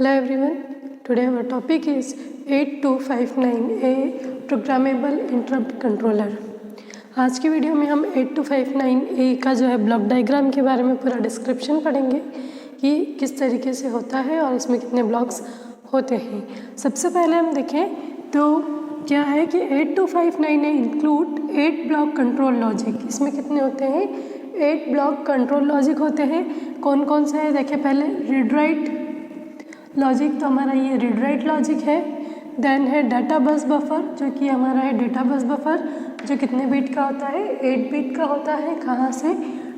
Hello everyone, today our topic is 8259A Programmable Interrupt Controller। आज की video में हम 8259A का जो है ब्लॉक डायग्राम के बारे में पूरा डिस्क्रिप्शन पढ़ेंगे कि किस तरीके से होता है और इसमें कितने ब्लॉक्स होते हैं। सबसे पहले हम देखें तो क्या है कि 8259A include 8 block control logic. इसमें कितने होते हैं? 8 ब्लॉक कंट्रोल लॉजिक होते हैं। कौन कौन से हैं देखें पहले। रीड राइट लॉजिक, तो हमारा ये रीड राइट लॉजिक है। देन है डाटा बस बफर, जो कि हमारा है डेटा बस बफर, जो कितने बिट का होता है? 8 बिट का होता है। कहाँ से?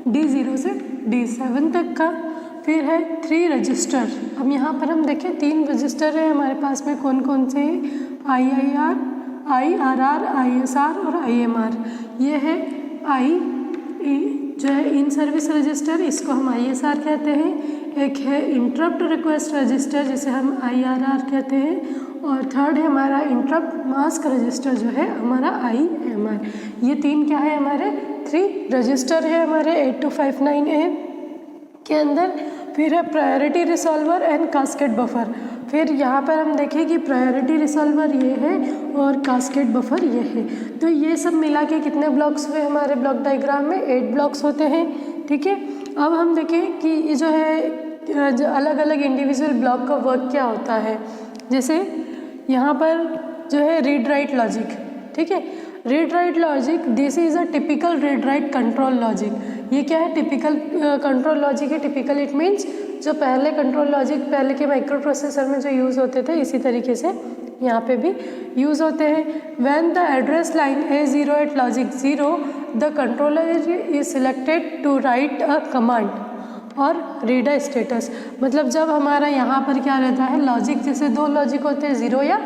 D0 से D7 तक का। फिर है 3 रजिस्टर। अब यहाँ पर हम देखें 3 रजिस्टर है हमारे पास में। कौन कौन से हैं? IIR, IRR, ISR और IMR। ये है जो है इन सर्विस रजिस्टर, इसको हम ISR कहते हैं। एक है इंटरप्ट रिक्वेस्ट रजिस्टर, जिसे हम IRR कहते हैं। और थर्ड है हमारा इंटरप्ट मास्क रजिस्टर, जो है हमारा IMR। ये 3 क्या है? हमारे 3 रजिस्टर है हमारे 8259A के अंदर। फिर है प्रायोरिटी रिसॉल्वर एंड कास्केट बफर। फिर यहाँ पर हम देखें कि प्रायोरिटी रिसॉल्वर ये है और कास्केट बफर ये है। तो ये सब मिला के कितने ब्लॉक्स हुए हमारे ब्लॉक डायग्राम में? 8 ब्लॉक्स होते हैं। ठीक है, अब हम देखें कि ये जो है जो अलग अलग इंडिविजुअल ब्लॉक का वर्क क्या होता है। जैसे यहाँ पर जो है रीड राइट लॉजिक। ठीक है, read write logic, this is a typical read write control logic. ये क्या है? टिपिकल कंट्रोल लॉजिक है। टिपिकल इट मीन्स जो पहले कंट्रोल लॉजिक पहले के माइक्रो प्रोसेसर में जो यूज़ होते थे, इसी तरीके से यहाँ पे भी यूज़ होते हैं। When the address line A0 at logic 0 the controller is selected to write a command और रीड अ स्टेटस। मतलब जब हमारा यहाँ पर क्या रहता है, लॉजिक, जैसे 2 लॉजिक होते हैं 0 या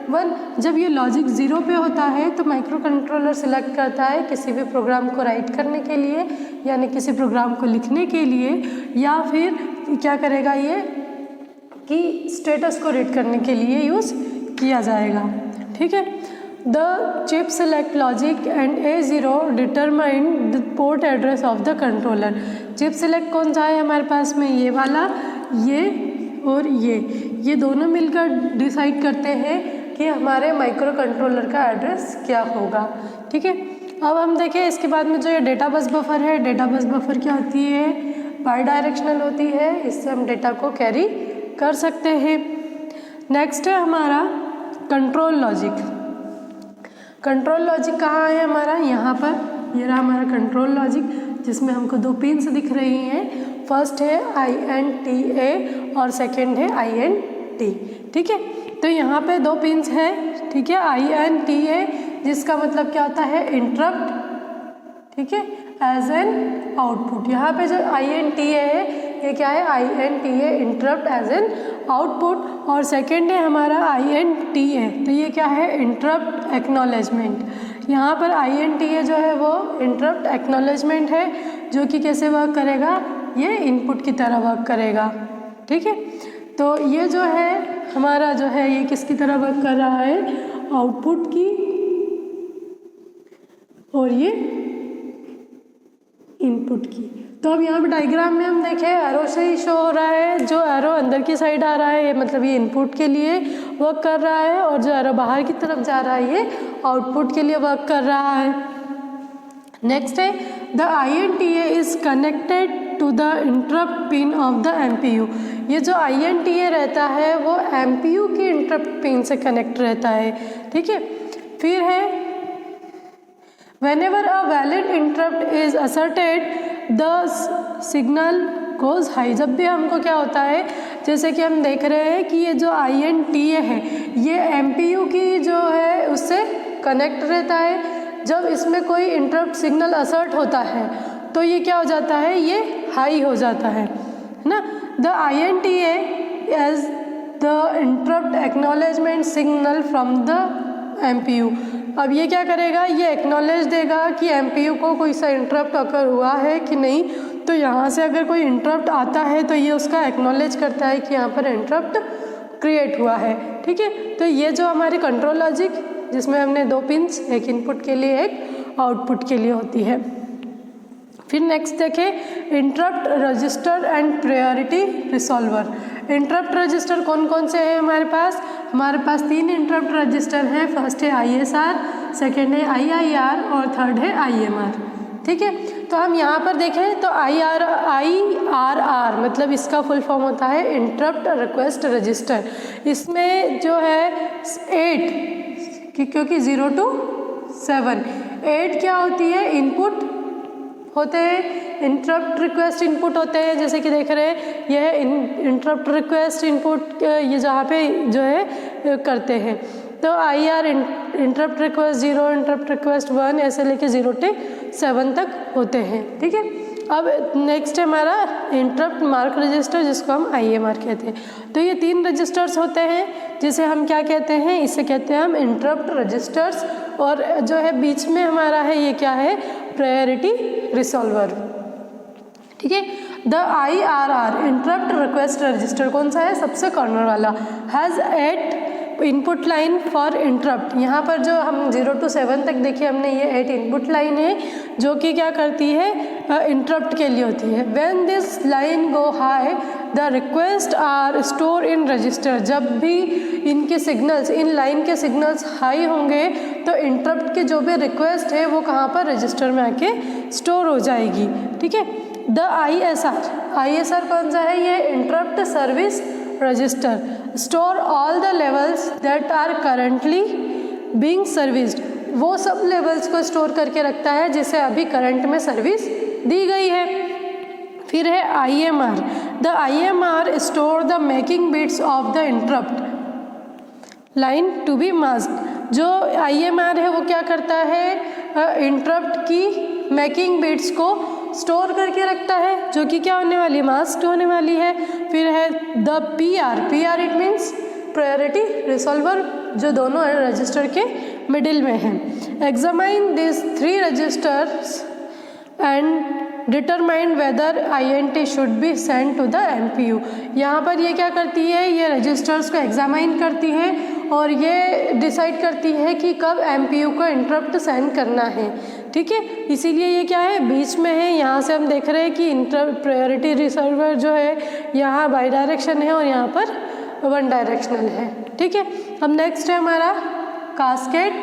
1। जब ये लॉजिक 0 पे होता है तो माइक्रो कंट्रोलर सिलेक्ट करता है किसी भी प्रोग्राम को राइट करने के लिए, यानी किसी प्रोग्राम को लिखने के लिए, या फिर क्या करेगा ये कि स्टेटस को रीड करने के लिए यूज़ किया जाएगा। ठीक है, the chip select logic and A0 determine the port address of the controller. Chip select कौन सा है हमारे पास में? ये वाला, ये और ये दोनों मिलकर डिसाइड करते हैं कि हमारे माइक्रो कंट्रोलर का एड्रेस क्या होगा। ठीक है, अब हम देखें इसके बाद में जो ये डेटा बस बफर है। डेटा बस बफर क्या होती है? बाई डायरेक्शनल होती है। इससे हम डेटा को कैरी कर सकते हैं। नेक्स्ट है हमारा कंट्रोल लॉजिक। कंट्रोल लॉजिक कहाँ है हमारा? यहाँ पर ये रहा हमारा कंट्रोल लॉजिक, जिसमें हमको 2 पिन्स दिख रही हैं। फर्स्ट है INTA और सेकंड है INT। ठीक है, तो यहाँ पे 2 पिन्स हैं। ठीक है, INTA जिसका मतलब क्या होता है? इंटरप्ट। ठीक है, एज एन आउटपुट। यहाँ पे जो INTA है ये क्या है? INTA interrupt as an output. और सेकेंड है हमारा INTA, तो ये क्या है? Interrupt acknowledgement. यहाँ पर INTA जो है वो इंटरप्ट एक्नॉलेजमेंट है, जो कि कैसे वर्क करेगा? ये इनपुट की तरह वर्क करेगा। ठीक है, तो ये जो है हमारा जो है ये किसकी तरह वर्क कर रहा है? आउटपुट की, और ये इनपुट की। तो अब यहाँ पे डायग्राम में हम देखें एरो से ही शो हो रहा है। जो एरो अंदर की साइड आ रहा है ये मतलब ये इनपुट के लिए वर्क कर रहा है, और जो एरो बाहर की तरफ जा रहा है ये आउटपुट के लिए वर्क कर रहा है। नेक्स्ट है the INTA is connected to the interrupt pin of the MPU। ये जो INTA रहता है वो MPU की इंटरप्ट पिन से कनेक्ट रहता है। ठीक है, फिर है whenever a valid interrupt is asserted the signal goes high। जब भी हमको क्या होता है, जैसे कि हम देख रहे हैं कि ये जो INTA है ये MPU की जो है उससे कनेक्ट रहता है। जब इसमें कोई इंटरप्ट सिग्नल असर्ट होता है तो ये क्या हो जाता है? ये हाई हो जाता है ना। The INTA as the interrupt acknowledgement signal from the MPU। अब ये क्या करेगा? ये एक्नॉलेज देगा कि MPU को कोई सा इंटरप्ट अकर हुआ है कि नहीं। तो यहाँ से अगर कोई इंटरप्ट आता है तो ये उसका एक्नॉलेज करता है कि यहाँ पर इंटरप्ट क्रिएट हुआ है। ठीक है, तो ये जो हमारे कंट्रोल लॉजिक, जिसमें हमने 2 पिन्स, एक इनपुट के लिए एक आउटपुट के लिए होती है। फिर नेक्स्ट देखें interrupt register and priority resolver. Interrupt register कौन कौन से हैं हमारे पास? हमारे पास 3 इंटरप्ट रजिस्टर हैं। फर्स्ट है ISR, सेकेंड है IIR और थर्ड है IMR। ठीक है, तो हम यहाँ पर देखें तो IRR मतलब इसका फुल फॉर्म होता है इंटरप्ट रिक्वेस्ट रजिस्टर। इसमें जो है 8 क्योंकि 0 to 7 8 क्या होती है? इनपुट होते हैं, इंटरप्ट रिक्वेस्ट इनपुट होते हैं। जैसे कि देख रहे हैं यह इंटरप्ट रिक्वेस्ट इनपुट ये जहाँ पे जो है करते हैं। तो IR interrupt request 0, interrupt request 1 ऐसे लेके 0 से 7 तक होते हैं। ठीक है, अब नेक्स्ट है हमारा इंटरप्ट मार्क रजिस्टर जिसको हम IMR कहते हैं। तो ये 3 रजिस्टर्स होते हैं जिसे हम क्या कहते हैं? इसे कहते हैं हम इंटरप्ट रजिस्टर्स। और जो है बीच में हमारा है ये क्या है? प्रायोरिटी रिसॉल्वर। ठीक है, the IRR interrupt request register कौन सा है? सबसे कॉर्नर वाला, has 8 input line for interrupt. यहाँ पर जो हम 0 to 7 तक देखिए हमने ये 8 इनपुट लाइन है जो कि क्या करती है? इंटरप्ट के लिए होती है। When this line go high the request are store in register. जब भी इनके सिग्नल्स, इन लाइन के सिग्नल्स हाई होंगे तो इंटरप्ट के जो भी रिक्वेस्ट है वो कहाँ पर? रजिस्टर में आके स्टोर हो जाएगी। ठीक है, द ISR कौन सा है? ये interrupt service register store all the levels that are currently being serviced. वो सब लेवल्स को स्टोर करके रखता है जिसे अभी करंट में सर्विस दी गई है। फिर है IMR, the IMR store the making bits of the interrupt line to be masked. जो IMR है वो क्या करता है? इंटरप्ट की मेकिंग बिट्स को स्टोर करके रखता है जो कि क्या होने वाली है? मास्क्ड होने वाली है। फिर है the PR it means priority resolver जो दोनों रजिस्टर के मिडिल में है। Examine this 3 registers and determine whether INT should be send to the MPU। यहाँ पर ये क्या करती है? ये रजिस्टर्स को एग्जामाइन करती है और ये डिसाइड करती है कि कब MPU को इंटरप्ट सेंड करना है। ठीक है, इसीलिए ये क्या है? बीच में है। यहाँ से हम देख रहे हैं कि प्रायोरिटी रिसॉल्वर जो है यहाँ बाई डायरेक्शन है और यहाँ पर 1 डायरेक्शनल है। ठीक है, अब नेक्स्ट है हमारा कास्केड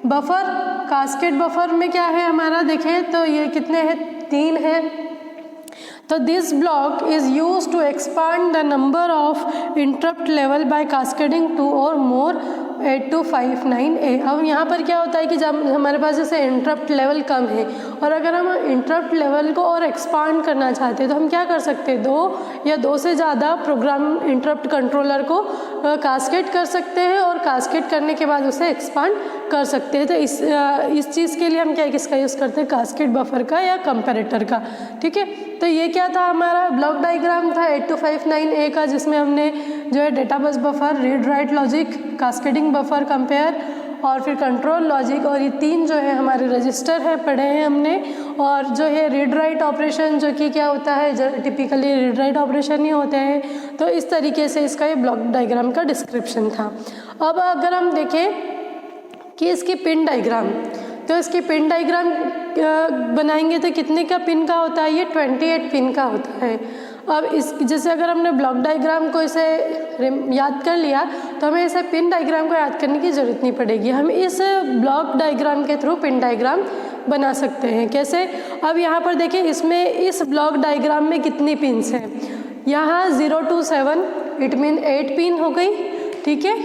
बफर। कास्केड बफर में क्या है हमारा? देखें तो ये कितने हैं? 3 है। तो this block is use to expand the number of interrupt level by cascading 2 और मोर 8259A। अब यहाँ पर क्या होता है कि जब हमारे पास जैसे इंटरप्ट लेवल कम है और अगर हम इंटरप्ट लेवल को और एक्सपांड करना चाहते हैं तो हम क्या कर सकते हैं? 2 या 2 से ज़्यादा प्रोग्राम इंटरप्ट कंट्रोलर को कास्केड कर सकते हैं और कास्केड करने के बाद उसे एक्सपांड कर सकते हैं। तो इस चीज़ के लिए हम क्या किसका यूज़ करते हैं? कास्केड बफर का या कंपैरेटर का। ठीक है, तो ये क्या था? हमारा ब्लॉक डायग्राम था 8259A का जिसमें हमने जो है data bus buffer, read write logic, cascading buffer, compare और फिर कंट्रोल लॉजिक और ये 3 जो है हमारे रजिस्टर है पढ़े हैं हमने। और जो है रीड राइट ऑपरेशन जो कि क्या होता है? टिपिकली रीड राइट ऑपरेशन ही होते हैं। तो इस तरीके से इसका ये ब्लॉक डायग्राम का डिस्क्रिप्शन था। अब अगर हम देखें कि इसकी पिन डायग्राम, तो इसकी पिन डायग्राम बनाएंगे तो कितने का पिन का होता है? ये 28 पिन का होता है। अब इस जैसे अगर हमने ब्लॉक डायग्राम को इसे याद कर लिया तो हमें इसे पिन डायग्राम को याद करने की ज़रूरत नहीं पड़ेगी। हम इस ब्लॉक डायग्राम के थ्रू पिन डायग्राम बना सकते हैं। कैसे? अब यहाँ पर देखिए इसमें इस ब्लॉक डायग्राम में कितनी पिन्स हैं? यहाँ 0 to 7 इट मीन 8 पिन हो गई। ठीक है,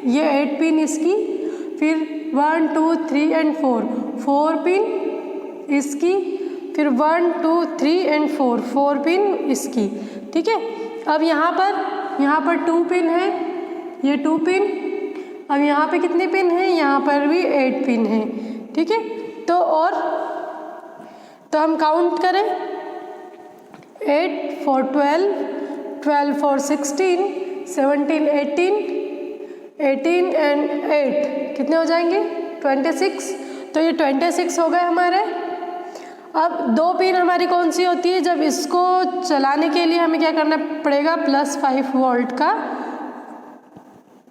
ये 8 पिन इसकी, फिर 1 2 3 and 4 पिन इसकी, फिर 1 2 3 and 4 पिन इसकी। ठीक है, अब यहाँ पर 2 पिन है, ये 2 पिन। अब यहाँ पे कितने पिन हैं? यहाँ पर भी 8 पिन हैं। ठीक है, तो हम काउंट करें 8 for 12, 12 for 16, 17 18, 18 and 8 कितने हो जाएंगे? 26। तो ये 26 हो गए हमारे। अब 2 पिन हमारी कौन सी होती है? जब इसको चलाने के लिए हमें क्या करना पड़ेगा? +5 वोल्ट का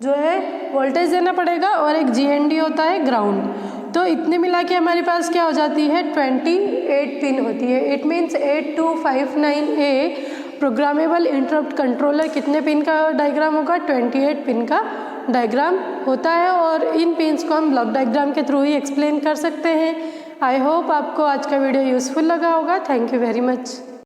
जो है वोल्टेज देना पड़ेगा और एक GND होता है ग्राउंड। तो इतने मिला के हमारे पास क्या हो जाती है? 28 पिन होती है। It means 8259A programmable interrupt controller कितने पिन का डायग्राम होगा, 28 पिन का डायग्राम होता है और इन पिन्स को हम ब्लॉक डायग्राम के थ्रू ही एक्सप्लेन कर सकते हैं। आई होप आपको आज का वीडियो यूज़फुल लगा होगा। Thank you very much.